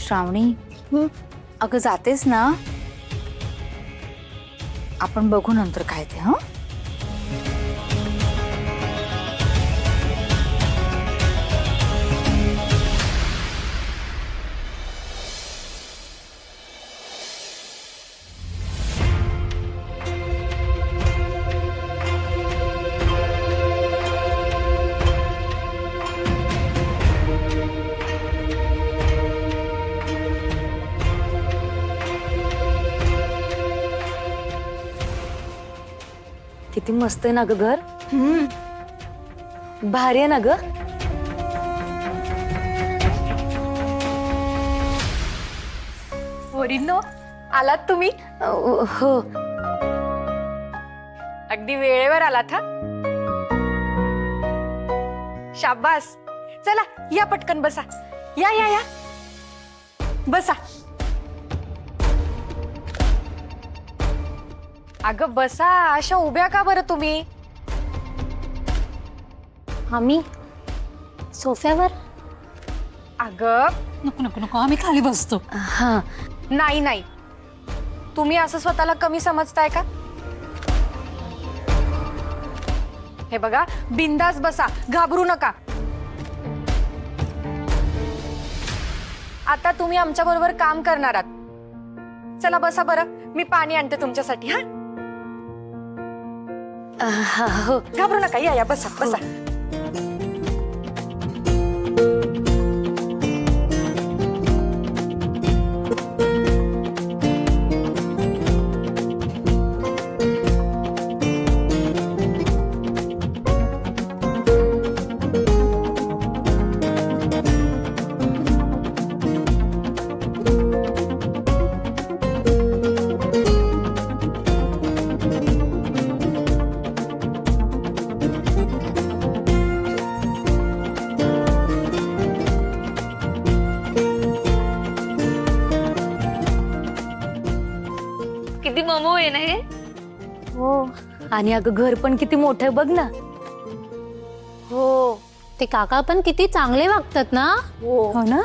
श्रावणी अगं जातेस ना, आपण बघू नंतर काय ते. हं किती मस्त आहे ना ग घर. भारी आहे ना ग. पोरींनो, आलात तुम्ही? हो. अगदी वेळेवर आलात. हा शाबास. चला या पटकन बसा. या या या बसा. अगं बसा, अशा उभ्या का बरं तुम्ही? आम्ही सोफ्यावर. अगं नको नको नको, आम्ही खाली बसतो. हा. नाही नाही, तुम्ही असं स्वतःला कमी समजताय का? हे बघा, बिंदास बसा, घाबरू नका. आता तुम्ही आमच्या बरोबर काम करणार आहात. चला बसा बरं, मी पाणी आणते तुमच्यासाठी. हा हो. घाबरू नका, या या बसा बसा. किती ममो आहे ना हे. हो. आणि अगं घर पण किती मोठं आहे बघ ना. हो, ते काका पण किती चांगले वागतात ना. हो ना.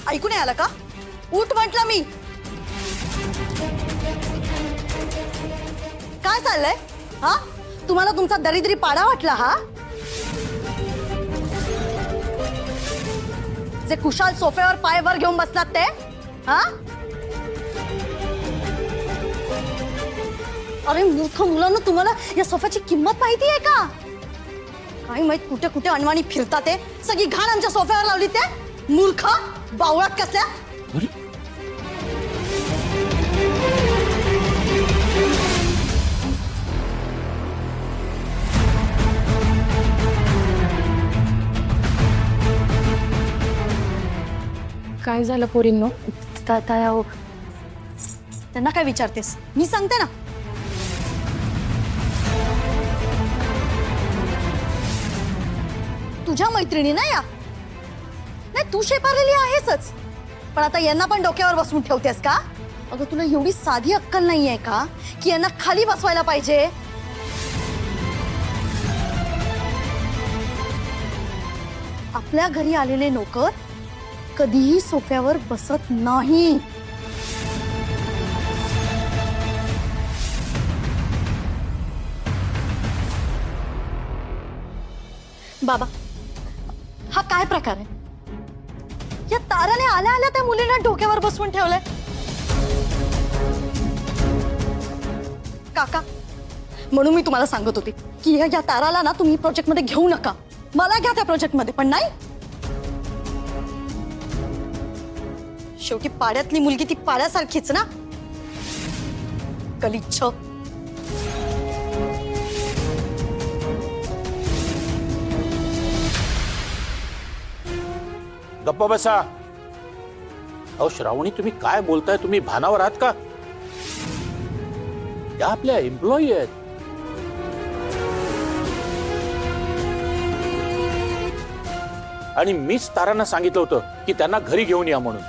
ऐकून आला का? उठ म्हटलं मी. काय चाललंय? हा, तुम्हाला तुमचा दरिद्री पाडा वाटला? हा, जे कुशाल सोफ्यावर पाय वर घेऊन बसलात ते? हा, अरे मूर्ख मुलांना, तुम्हाला या सोफ्याची किंमत माहिती आहे का? काही माहित कुठे कुठे अनवाणी फिरतात ते. सगळी घाण आमच्या सोफ्यावर लावली ते. मूर्ख बावळात कसल्या. काय झालं पोरींनो? त्यांना काय विचारतेस? मी सांगते ना. तुझ्या मैत्रिणी ना या. नाही, तू शेपारलेली आहेसच, पण आता यांना पण डोक्यावर बसवून ठेवतेस का? अगं तुला एवढी साधी अक्कल नाहीये का की यांना खाली बसवायला पाहिजे? आपल्या घरी आलेले नोकर कधीही सोफ्यावर बसत नाही. बाबा, हा काय प्रकार आहे? या ताराने आल्या आल्या त्या मुलीला डोक्यावर बसवून ठेवलंय. काका, म्हणून मी तुम्हाला सांगत होते की या ताराला ना तुम्ही प्रोजेक्ट मध्ये घेऊ नका. मला घ्या त्या प्रोजेक्ट मध्ये, पण नाही. शेवटी पाड्यातली मुलगी ती पाड्यासारखीच ना. गलिच्छ. गप्पा बसा. अहो श्रावणी, तुम्ही काय बोलताय? तुम्ही भानावर आहात का? या आपल्या एम्प्लॉई आहेत. आणि मीच तारांना सांगितलं होतं की त्यांना घरी घेऊन या म्हणून.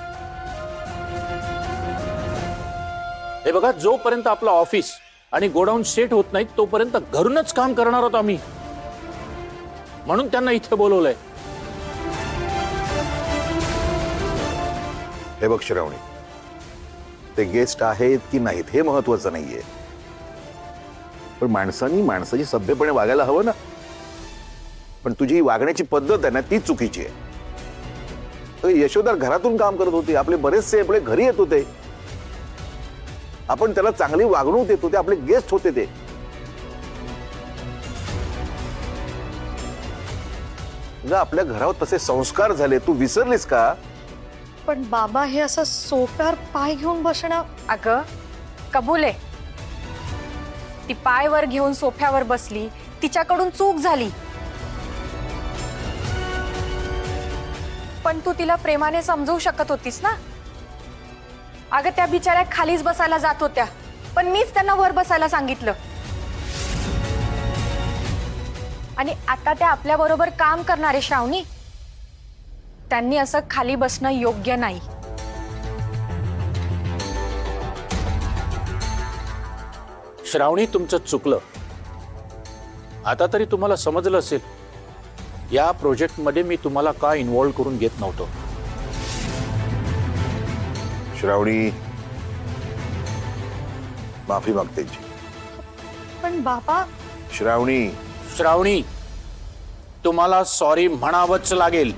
हे बघा, जोपर्यंत आपलं ऑफिस आणि गोडाऊन सेट होत नाही तोपर्यंत घरूनच काम करणार आहोत आम्ही. म्हणून त्यांना इथे बोलवलंय. हे बघ श्रावणी, ते गेस्ट आहेत की नाहीत हे महत्वाचं नाहीये, पण माणसांनी माणसाची सभ्यपणे वागायला हवं ना. पण तुझी वागण्याची पद्धत आहे ना ती चुकीची आहे. तर यशोदा घरातून काम करत होती, आपले बरेचसे आपले घरी येत होते, आपण त्याला चांगली वागणूक देत होते, आपले गेस्ट होते ते. आपल्या घरावर तसे संस्कार झाले, तू विसरलीस का? पण बाबा, हे असं सोफ्यावर पाय घेऊन बसणं. अगं कबूल आहे, ती पायवर घेऊन सोफ्यावर बसली, तिच्याकडून चूक झाली. पण तू तिला प्रेमाने समजवू शकत होतीस ना. अगं त्या बिचाऱ्या खालीच बसायला जात होत्या, पण मीच त्यांना वर बसायला सांगितलं. आणि आता त्या आपल्या बरोबर काम करणारे श्रावणी, त्यांनी असं खाली बसणं योग्य नाही. श्रावणी, तुमचं चुकलं. आता तरी तुम्हाला समजलं असेल या प्रोजेक्ट मध्ये मी तुम्हाला का इन्व्हॉल्व करून घेत नव्हतो. श्रावणी, माफी मागते. पण बाबा, श्रावणी, श्रावणी, तुम्हाला सॉरी म्हणावंच लागेल.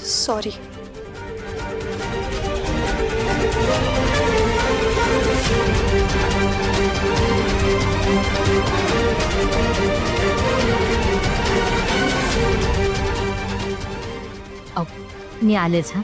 सॉरी. मी आलेच हा.